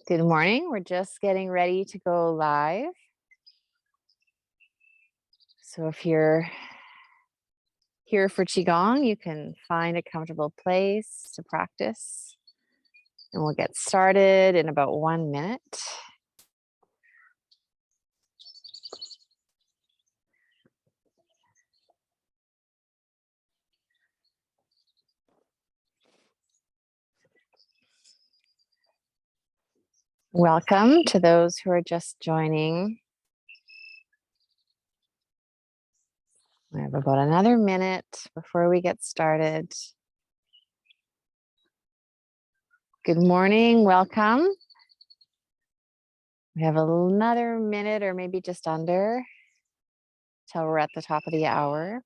Good morning. We're just getting ready to go live. So if you're here for Qigong, you can find a comfortable place to practice. And we'll get started in about 1 minute. Welcome to those who are just joining. We have about another minute before we get started. Good morning, welcome. We have another minute or maybe just under till we're at the top of the hour.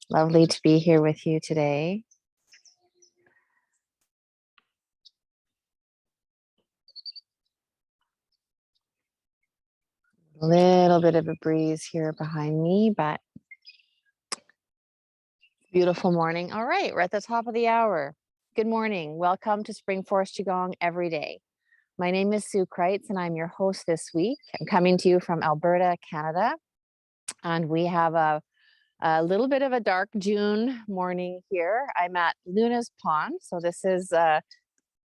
Lovely to be here with you today. A little bit of a breeze here behind me, but beautiful morning. All right, we're at the top of the hour. Good morning. Welcome to Spring Forest Qigong every day. My name is Sue Kreitz and I'm your host this week. I'm coming to you from Alberta, Canada. And we have a little bit of a dark June morning here. I'm at Luna's Pond. So this is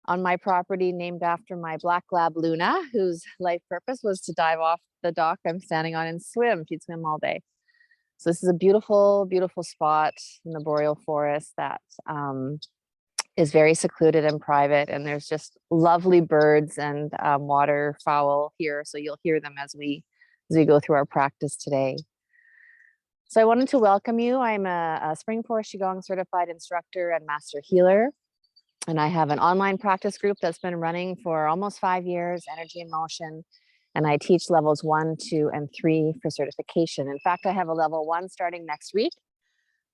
on my property named after my black lab Luna, whose life purpose was to dive off the dock I'm standing on and swim. She'd swim all day. So this is a beautiful, beautiful spot in the boreal forest that is very secluded and private. And there's just lovely birds and waterfowl here. So you'll hear them as we go through our practice today. So I wanted to welcome you. I'm a Spring Forest Qigong certified instructor and master healer. And I have an online practice group that's been running for almost 5 years, Energy in Motion. And I teach levels 1, 2, and 3 for certification. In fact, I have a level 1 starting next week.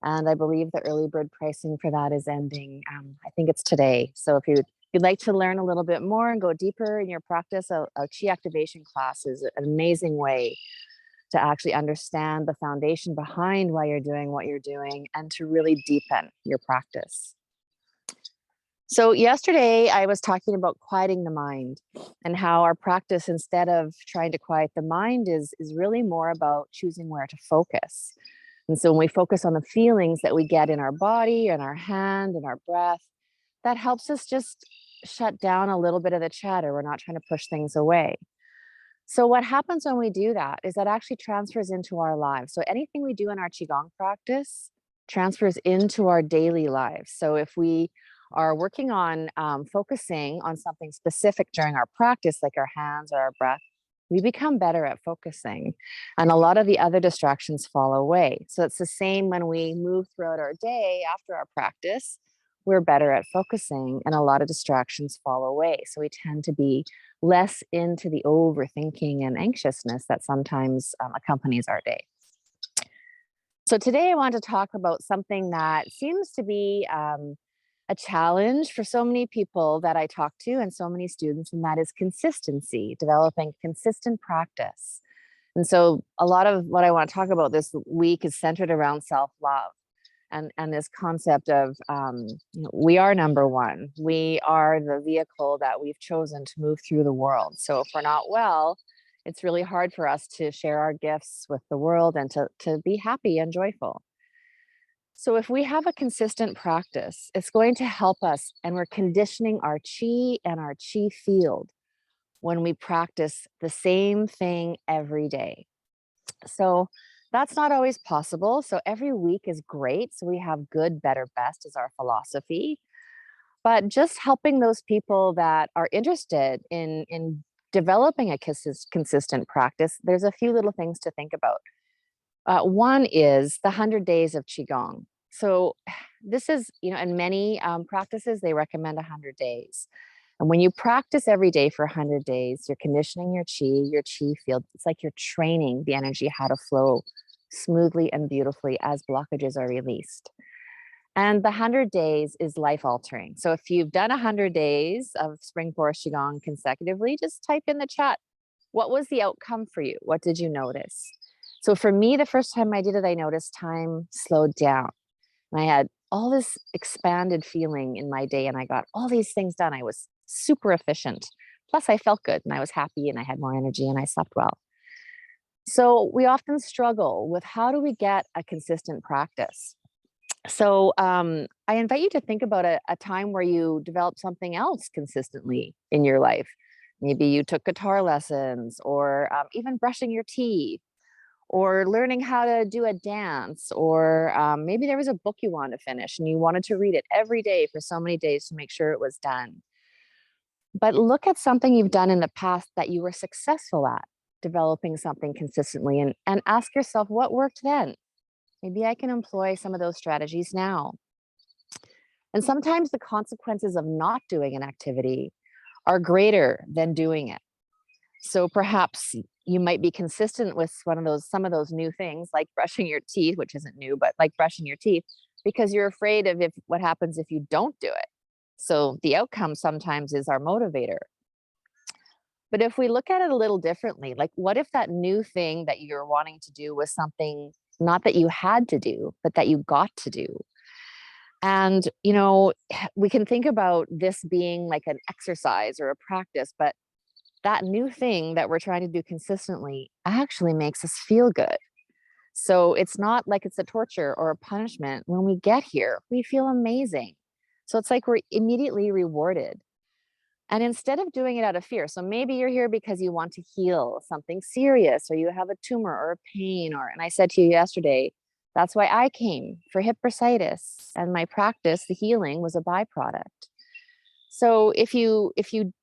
And I believe the early bird pricing for that is ending. I think it's today. So if you'd like to learn a little bit more and go deeper in your practice, a Qi activation class is an amazing way to actually understand the foundation behind why you're doing what you're doing and to really deepen your practice. So yesterday I was talking about quieting the mind and how our practice, instead of trying to quiet the mind, is really more about choosing where to focus. And so when we focus on the feelings that we get in our body, in our hand, in our breath, that helps us just shut down a little bit of the chatter. We're not trying to push things away. So what happens when we do that is that actually transfers into our lives. So anything we do in our Qigong practice transfers into our daily lives. So if we are working on focusing on something specific during our practice, like our hands or our breath, we become better at focusing. And a lot of the other distractions fall away. So it's the same when we move throughout our day after our practice. We're better at focusing and a lot of distractions fall away. So we tend to be less into the overthinking and anxiousness that sometimes accompanies our day. So today I want to talk about something that seems to be a challenge for so many people that I talk to and so many students, and that is consistency, developing consistent practice. And so a lot of what I want to talk about this week is centered around self-love and this concept of we are number one. We are the vehicle that we've chosen to move through the world. So if we're not well, it's really hard for us to share our gifts with the world and to be happy and joyful. So if we have a consistent practice, it's going to help us, and we're conditioning our chi and our chi field when we practice the same thing every day. So that's not always possible. So every week is great. So we have good, better, best as our philosophy. But just helping those people that are interested in developing a consistent practice, there's a few little things to think about. One is the 100 days of Qigong. So this is, in many practices, they recommend 100 days. And when you practice every day for 100 days, you're conditioning your chi field. It's like you're training the energy how to flow smoothly and beautifully as blockages are released. And the 100 days is life altering. So if you've done 100 days of Spring Forest Qigong consecutively, just type in the chat. What was the outcome for you? What did you notice? So for me, the first time I did it, I noticed time slowed down. And I had all this expanded feeling in my day and I got all these things done. I was super efficient. Plus, I felt good and I was happy and I had more energy and I slept well. So, we often struggle with how do we get a consistent practice? So, I invite you to think about a time where you developed something else consistently in your life. Maybe you took guitar lessons, or even brushing your teeth, or learning how to do a dance, or maybe there was a book you wanted to finish and you wanted to read it every day for so many days to make sure it was done. But look at something you've done in the past that you were successful at developing something consistently, and ask yourself what worked then. Maybe I can employ some of those strategies now. And sometimes the consequences of not doing an activity are greater than doing it. So perhaps you might be consistent with some of those new things like brushing your teeth, which isn't new, but like brushing your teeth, because you're afraid of if what happens if you don't do it. So the outcome sometimes is our motivator. But if we look at it a little differently, like what if that new thing that you're wanting to do was something not that you had to do, but that you got to do? And, we can think about this being like an exercise or a practice, but that new thing that we're trying to do consistently actually makes us feel good. So it's not like it's a torture or a punishment. When we get here, we feel amazing. So it's like we're immediately rewarded. And instead of doing it out of fear, so maybe you're here because you want to heal something serious, or you have a tumor or a pain, and I said to you yesterday, that's why I came for hip bursitis, and my practice, the healing, was a byproduct. So if you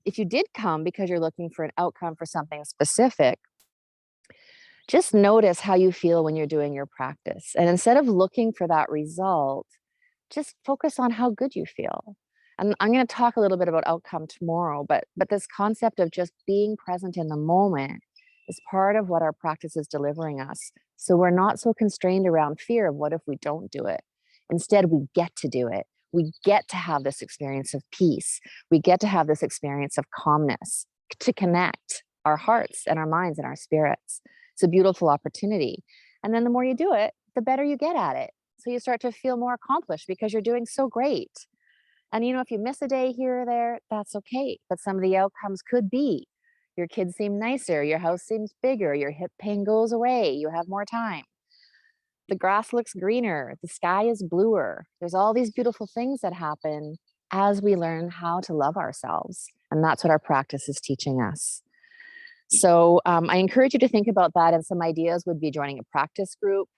did come because you're looking for an outcome for something specific, just notice how you feel when you're doing your practice. And instead of looking for that result, just focus on how good you feel. And I'm going to talk a little bit about outcome tomorrow, but this concept of just being present in the moment is part of what our practice is delivering us. So we're not so constrained around fear of what if we don't do it. Instead, we get to do it. We get to have this experience of peace. We get to have this experience of calmness to connect our hearts and our minds and our spirits. It's a beautiful opportunity. And then the more you do it, the better you get at it. So you start to feel more accomplished because you're doing so great. And if you miss a day here or there, that's okay. But some of the outcomes could be your kids seem nicer, your house seems bigger, your hip pain goes away, you have more time. The grass looks greener, the sky is bluer. There's all these beautiful things that happen as we learn how to love ourselves. And that's what our practice is teaching us. So I encourage you to think about that. And some ideas would be joining a practice group,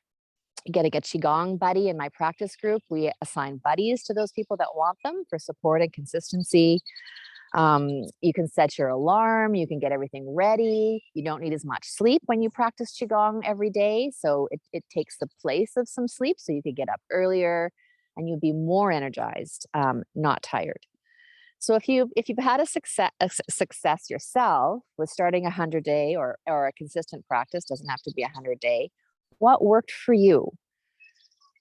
getting a Qigong buddy in my practice group. We assign buddies to those people that want them for support and consistency. You can set your alarm, you can get everything ready. You don't need as much sleep when you practice Qigong every day. So it takes the place of some sleep. So you could get up earlier and you'd be more energized, not tired. So if you've had a success yourself with starting 100-day or a consistent practice, doesn't have to be 100-day, what worked for you?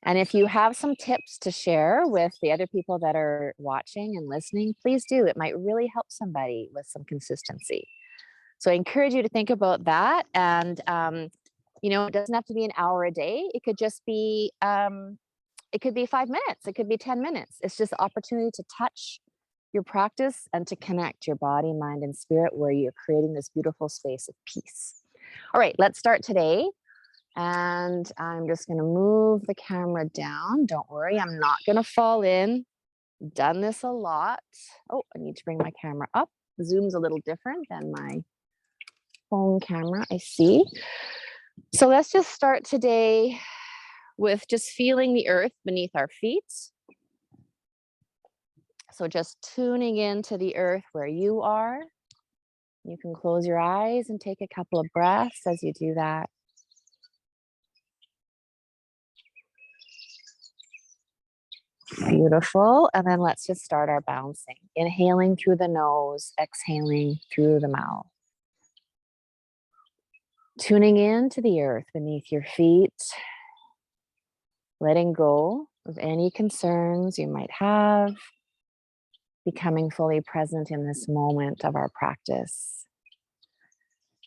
And if you have some tips to share with the other people that are watching and listening, please do. It might really help somebody with some consistency. So I encourage you to think about that. And it doesn't have to be an hour a day. It could just be it could be 5 minutes. It could be 10 minutes. It's just the opportunity to touch your practice and to connect your body, mind, and spirit where you're creating this beautiful space of peace. All right, let's start today. And I'm just going to move the camera down. Don't worry, I'm not going to fall in. Done this a lot. Oh, I need to bring my camera up. The zoom's a little different than my phone camera, I see. So let's just start today with just feeling the earth beneath our feet. So just tuning into the earth where you are. You can close your eyes and take a couple of breaths as you do that. Beautiful. And then let's just start our bouncing. Inhaling through the nose, exhaling through the mouth. Tuning into the earth beneath your feet. Letting go of any concerns you might have. Becoming fully present in this moment of our practice.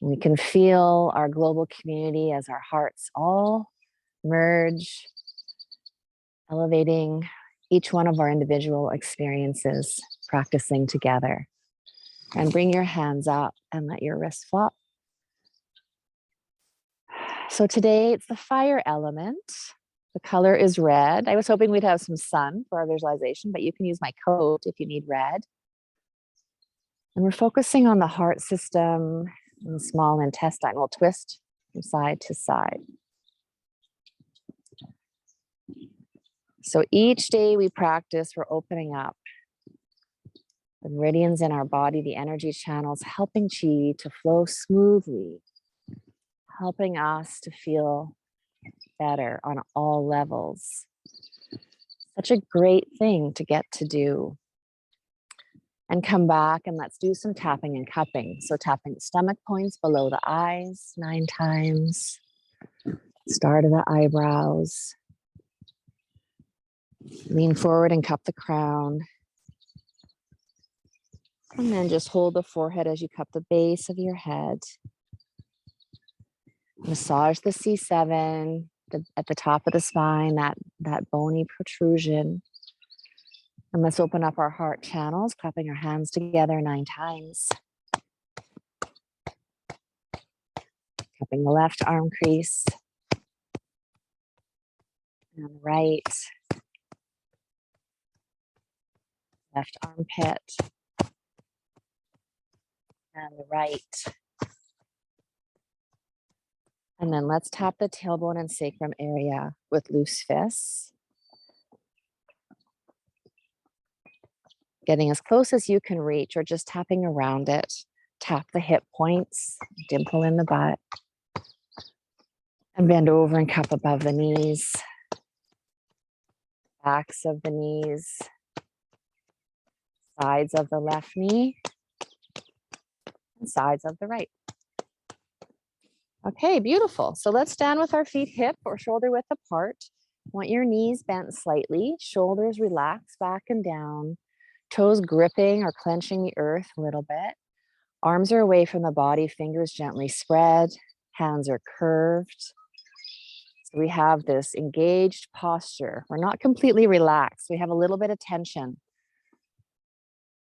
We can feel our global community as our hearts all merge, elevating each one of our individual experiences, practicing together. And bring your hands up and let your wrists flop. So today it's the fire element. The color is red. I was hoping we'd have some sun for our visualization, but you can use my coat if you need red. And we're focusing on the heart system and the small intestine. We'll twist from side to side. So each day we practice, we're opening up the meridians in our body, the energy channels, helping chi to flow smoothly, helping us to feel better on all levels. Such a great thing to get to do. And come back and let's do some tapping and cupping. So tapping the stomach points below the eyes 9 times. Start of the eyebrows. Lean forward and cup the crown. And then just hold the forehead as you cup the base of your head. Massage the C7 at the top of the spine, that bony protrusion. And let's open up our heart channels, clapping our hands together 9 times. Cupping the left arm crease. And the right. Left armpit. And the right. And then let's tap the tailbone and sacrum area with loose fists. Getting as close as you can reach or just tapping around it. Tap the hip points, dimple in the butt. And bend over and cup above the knees. Backs of the knees. Sides of the left knee. And sides of the right. Okay, beautiful. So let's stand with our feet hip or shoulder width apart. Want your knees bent slightly, shoulders relaxed back and down. Toes gripping or clenching the earth a little bit. Arms are away from the body, fingers gently spread, hands are curved. So we have this engaged posture. We're not completely relaxed. We have a little bit of tension.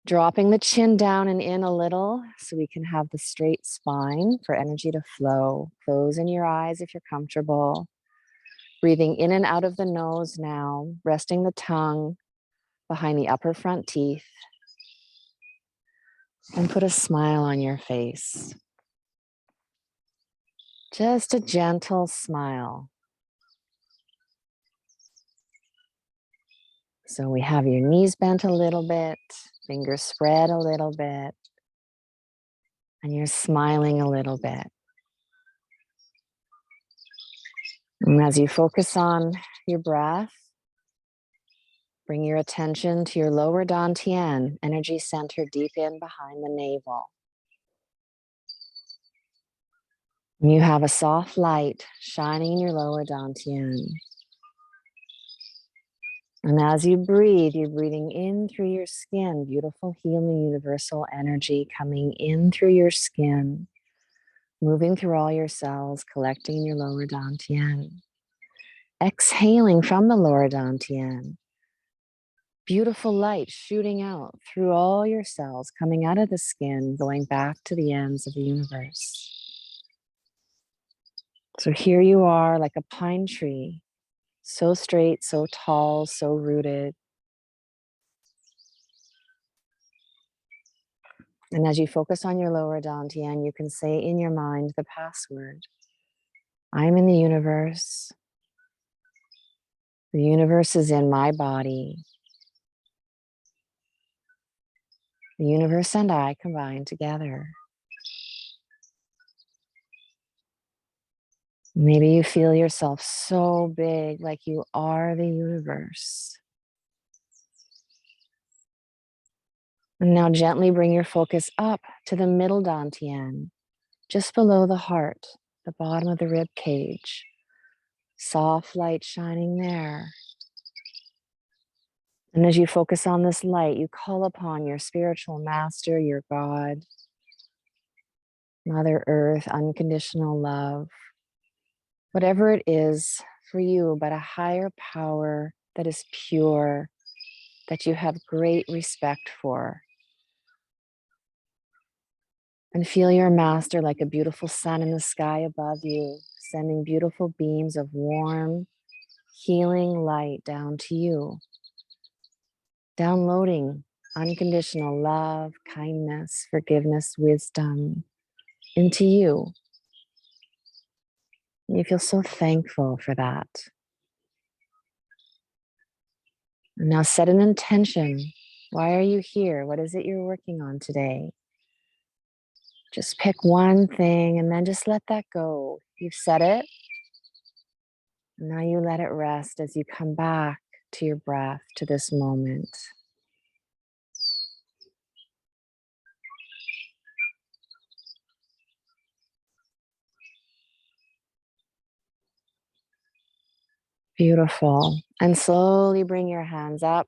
Dropping the chin down and in a little so we can have the straight spine for energy to flow. Closing your eyes if you're comfortable. Breathing in and out of the nose now, resting the tongue behind the upper front teeth, and put a smile on your face. Just a gentle smile. So we have your knees bent a little bit, fingers spread a little bit, and you're smiling a little bit. And as you focus on your breath, bring your attention to your lower dantian, energy center deep in behind the navel. And you have a soft light shining in your lower dantian. And as you breathe, you're breathing in through your skin, beautiful healing universal energy coming in through your skin, moving through all your cells, collecting in your lower dantian. Exhaling from the lower dantian. Beautiful light shooting out through all your cells, coming out of the skin, going back to the ends of the universe. So here you are like a pine tree, so straight, so tall, so rooted. And as you focus on your lower dantian, you can say in your mind the password. I'm in the universe. The universe is in my body. The universe and I combine together. Maybe you feel yourself so big, like you are the universe. And now gently bring your focus up to the middle dantian, just below the heart, the bottom of the rib cage. Soft light shining there. And as you focus on this light, you call upon your spiritual master, your God, Mother Earth, unconditional love, whatever it is for you, but a higher power that is pure, that you have great respect for. And feel your master like a beautiful sun in the sky above you, sending beautiful beams of warm, healing light down to you, downloading unconditional love, kindness, forgiveness, wisdom into you. And you feel so thankful for that. And now set an intention. Why are you here? What is it you're working on today? Just pick one thing and then just let that go. You've said it. And now you let it rest as you come back to your breath, to this moment. Beautiful. And slowly bring your hands up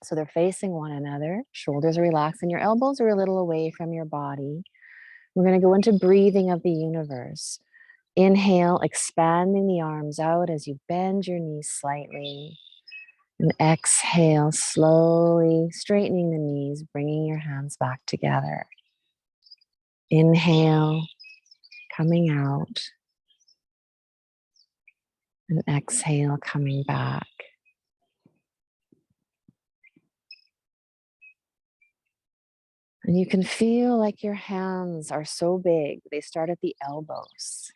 so they're facing one another. Shoulders are relaxed and your elbows are a little away from your body. We're going to go into breathing of the universe. Inhale, expanding the arms out as you bend your knees slightly. And exhale, slowly straightening the knees, bringing your hands back together. Inhale, coming out. And exhale, coming back. And you can feel like your hands are so big, they start at the elbows.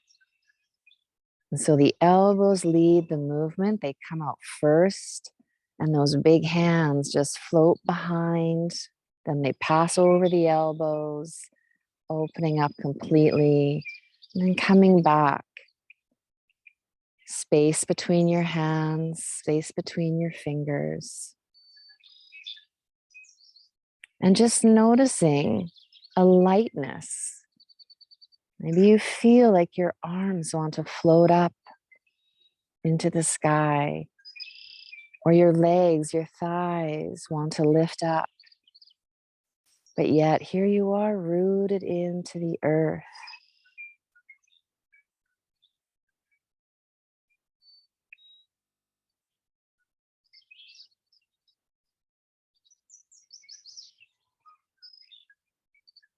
And so the elbows lead the movement, they come out first, and those big hands just float behind. Then they pass over the elbows, opening up completely, and then coming back. Space between your hands, space between your fingers. And just noticing a lightness. Maybe you feel like your arms want to float up into the sky, or your legs, your thighs want to lift up. But yet here you are, rooted into the earth.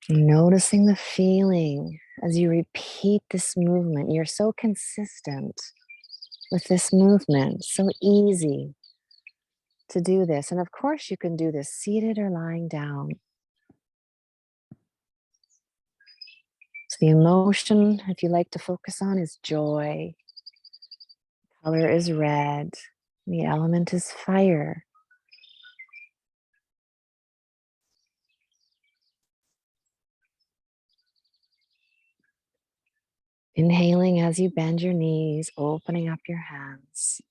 Noticing the feeling as you repeat this movement. You're so consistent with this movement, so easy to do this. And of course, you can do this seated or lying down. So the emotion, if you like to focus on, is joy. Color is red. The element is fire. Inhaling as you bend your knees, opening up your hands.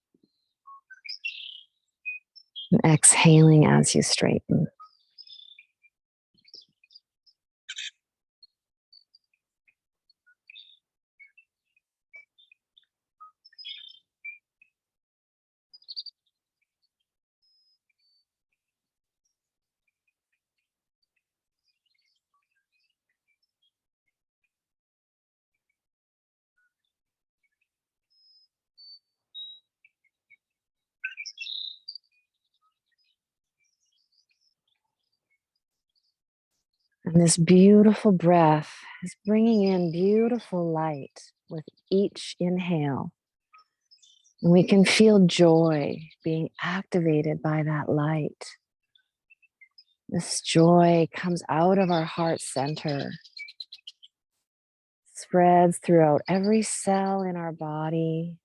And exhaling as you straighten. And this beautiful breath is bringing in beautiful light with each inhale. And we can feel joy being activated by that light. This joy comes out of our heart center, spreads throughout every cell in our body,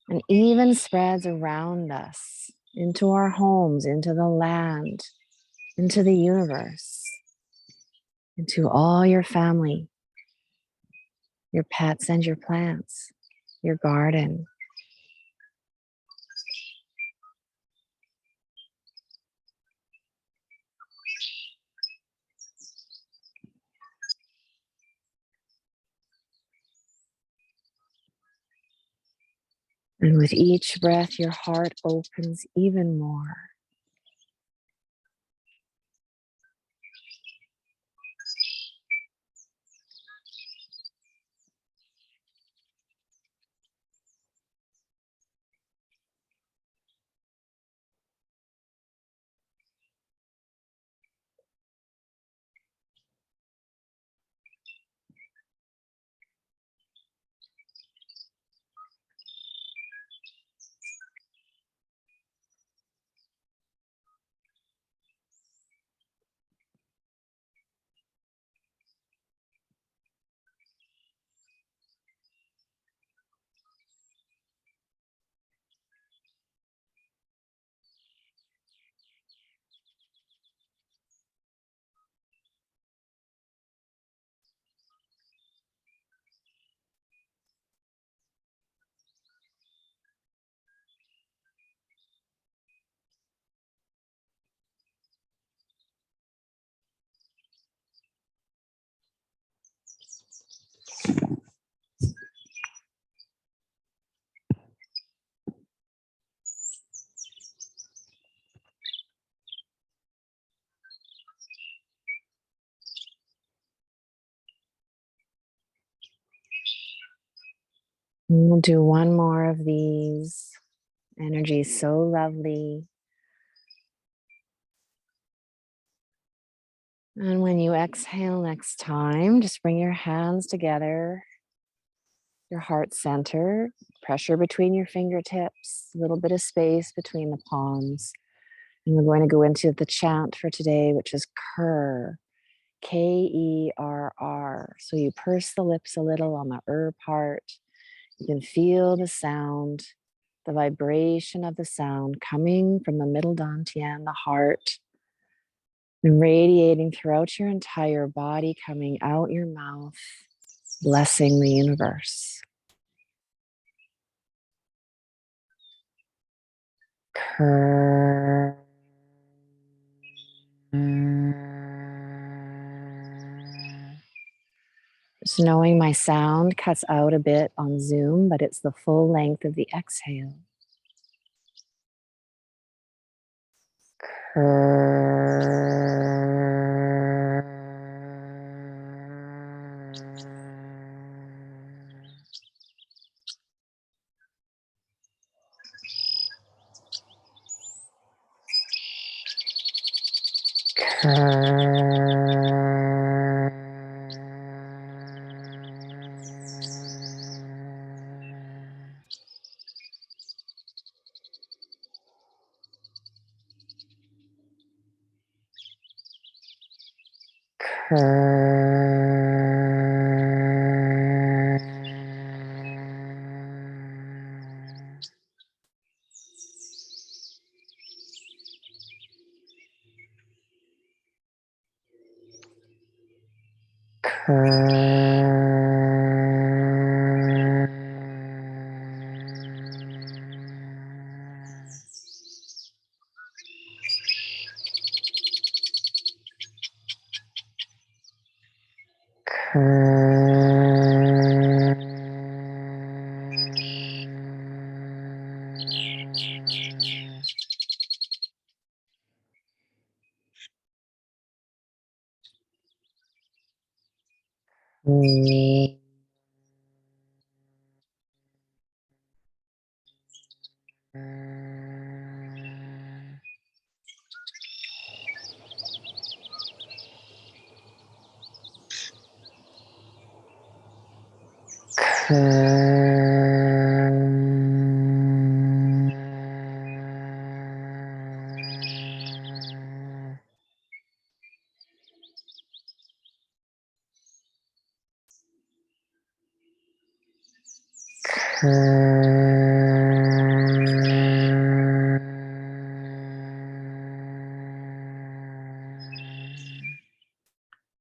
and even spreads around us into our homes, into the land, into the universe, into all your family, your pets and your plants, your garden. And with each breath, your heart opens even more. And we'll do one more of these. Energy is so lovely. And when you exhale next time, just bring your hands together, your heart center, pressure between your fingertips, a little bit of space between the palms. And we're going to go into the chant for today, which is Kerr, Kerr. So you purse the lips a little on the part. You can feel the sound, the vibration of the sound coming from the middle dantian, the heart, and radiating throughout your entire body, coming out your mouth, blessing the universe. Kerr. Just knowing my sound cuts out a bit on Zoom, but it's the full length of the exhale.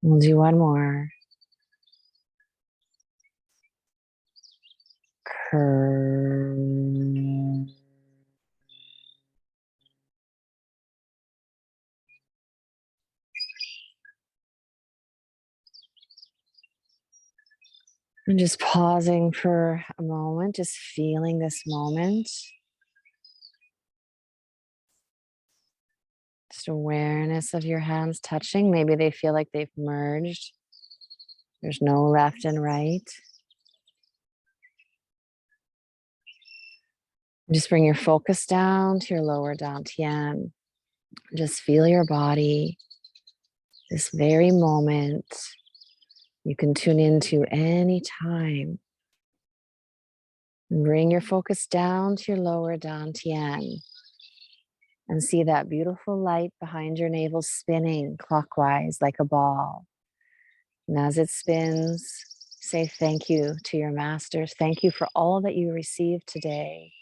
We'll do one more. And just pausing for a moment, just feeling this moment. Just awareness of your hands touching. Maybe they feel like they've merged. There's no left and right. Just bring your focus down to your lower dantian. Just feel your body. This very moment, you can tune into any time. Bring your focus down to your lower dantian and see that beautiful light behind your navel spinning clockwise like a ball. And as it spins, say thank you to your masters. Thank you for all that you received today.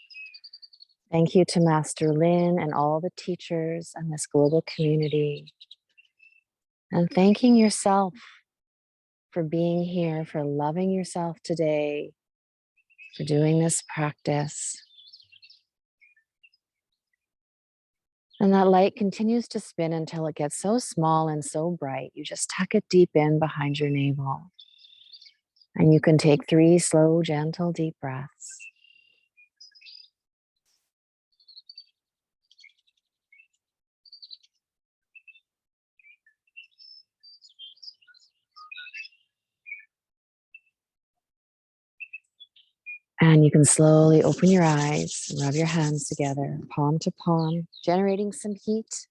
Thank you to Master Lin and all the teachers and this global community. And thanking yourself for being here, for loving yourself today, for doing this practice. And that light continues to spin until it gets so small and so bright. You just tuck it deep in behind your navel. And you can take 3 slow, gentle, deep breaths. And you can slowly open your eyes and rub your hands together, palm to palm, generating some heat,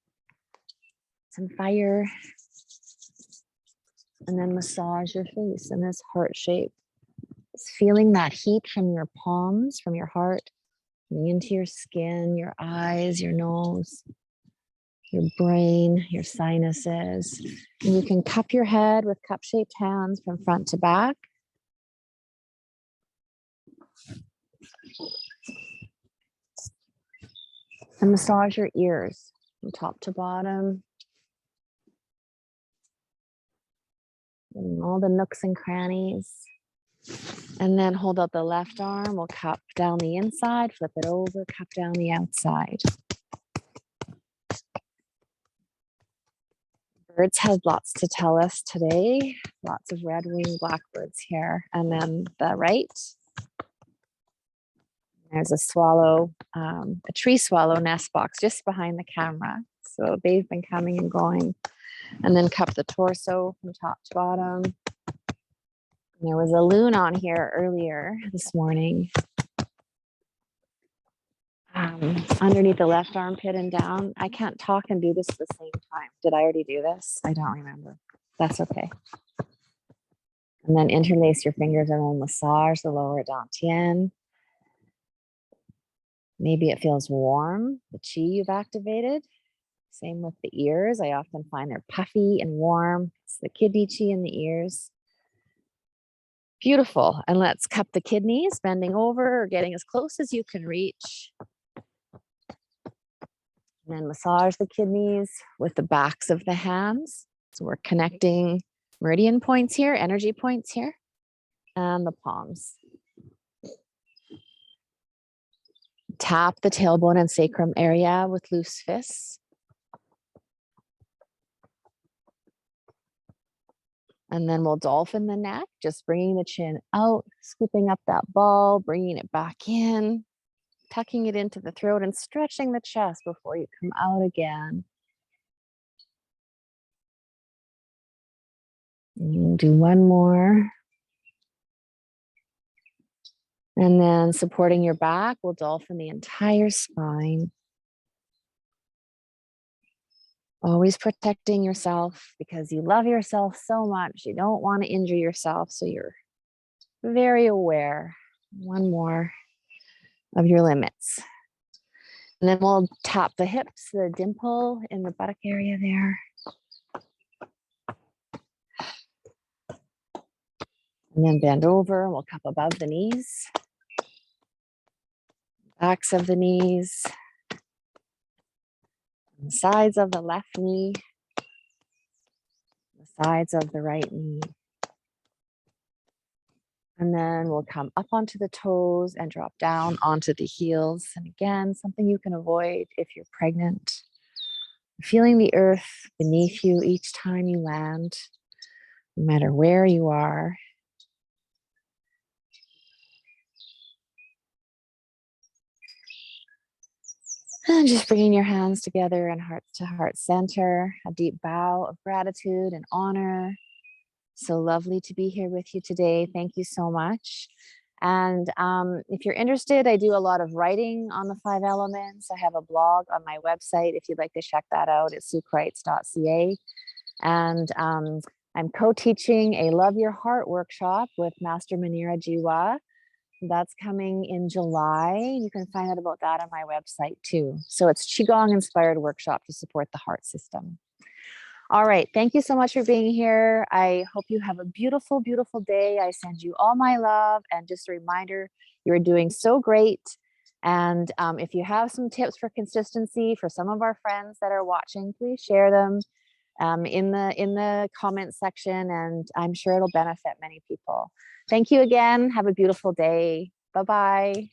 some fire, and then massage your face in this heart shape. It's feeling that heat from your palms, from your heart, coming into your skin, your eyes, your nose, your brain, your sinuses. And you can cup your head with cup-shaped hands from front to back. And massage your ears from top to bottom. And all the nooks and crannies. And then hold out the left arm. We'll cup down the inside, flip it over, cup down the outside. Birds have lots to tell us today. Lots of red-winged blackbirds here. And then the right, there's a swallow, a tree swallow nest box just behind the camera. So they've been coming and going. And then cup the torso from top to bottom. And there was a loon on here earlier this morning. Underneath the left armpit and down. I can't talk and do this at the same time. Did I already do this? I don't remember. That's okay. And then interlace your fingers and then massage the lower dantian. Maybe it feels warm, the chi you've activated. Same with the ears. I often find they're puffy and warm. It's the kidney chi in the ears. Beautiful. And let's cup the kidneys, bending over or getting as close as you can reach. And then massage the kidneys with the backs of the hands. So we're connecting meridian points here, energy points here, and the palms. Tap the tailbone and sacrum area with loose fists. And then we'll dolphin the neck, just bringing the chin out, scooping up that ball, bringing it back in, tucking it into the throat and stretching the chest before you come out again. And you'll do one more. And then supporting your back, we'll dolphin the entire spine. Always protecting yourself because you love yourself so much. You don't want to injure yourself. So you're very aware. One more of your limits. And then we'll tap the hips, the dimple in the buttock area there. And then bend over and we'll cup above the knees. Backs of the knees. The sides of the left knee. The sides of the right knee. And then we'll come up onto the toes and drop down onto the heels. And again, something you can avoid if you're pregnant. Feeling the earth beneath you each time you land, no matter where you are. And just bringing your hands together and heart to heart center, a deep bow of gratitude and honor. So lovely to be here with you today. Thank you so much. And if you're interested, I do a lot of writing on the 5 elements. I have a blog on my website. If you'd like to check that out, it's suekreitz.ca. And I'm co-teaching a Love Your Heart workshop with Master Manira Jiwa. That's coming in July. You can find out about that on my website too. So it's Qigong inspired workshop to support the heart system. All right. Thank you so much for being here. I hope you have a beautiful, beautiful day. I send you all my love. And just a reminder, you're doing so great. And if you have some tips for consistency for some of our friends that are watching, please share them in the comment section. And I'm sure it'll benefit many people. Thank you again. Have a beautiful day. Bye-bye.